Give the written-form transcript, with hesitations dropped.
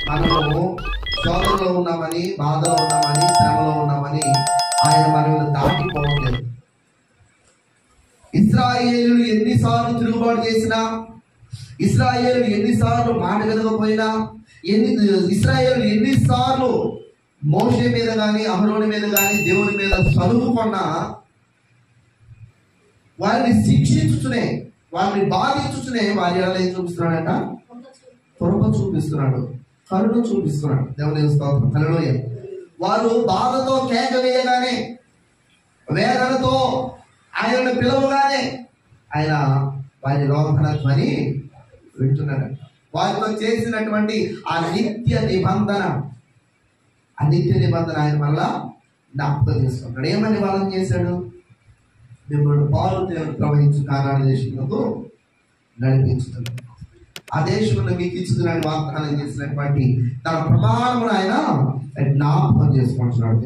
మనము శోధనలో ఉన్నామని, బాధలో ఉన్నామని, శ్రమలో ఉన్నామని ఆయన మనల్ని దాటిపోవట్లేదు. ఇశ్రాయేలు ఎన్నిసార్లు తిరుగుబాటు చేసినా, ఇశ్రాయేలు ఎన్నిసార్లు మాట వినకపోయినా, ఇశ్రాయేలు ఎన్నిసార్లు మోషే మీద కానీ, అహరోను మీద కానీ, దేవుని మీద చదువుకున్నా, వారిని శిక్షించుచునే, వారిని బాధించుచునే వారి ఎలా ఏం చూపిస్తున్నాడట? కృప చూపిస్తున్నాడు, కరుణ చూపిస్తున్నాడు. దేవుని స్తోత్రం. హల్లెలూయా. వారు బాధతో కేక వేయగానే, వేదనతో ఆయనను పిలవగానే ఆయన వారి రోధనత్వని వింటున్నాడట. వారితో చేసినటువంటి ఆ నిత్య నిబంధన ఆయన మళ్ళా జ్ఞాపకం చేసుకుంటాడు. ఏమని వాళ్ళని చేశాడు? మిమ్మల్ని పాలు ప్రవహించు కానాని దేశంలో నడిపించుతున్నాడు. ఆ దేశంలో మీకు ఇచ్చుతున్నాడు వాగ్దానం చేసినటువంటి తన ప్రమాణమును ఆయన జ్ఞాపకం చేసుకుంటున్నాడు.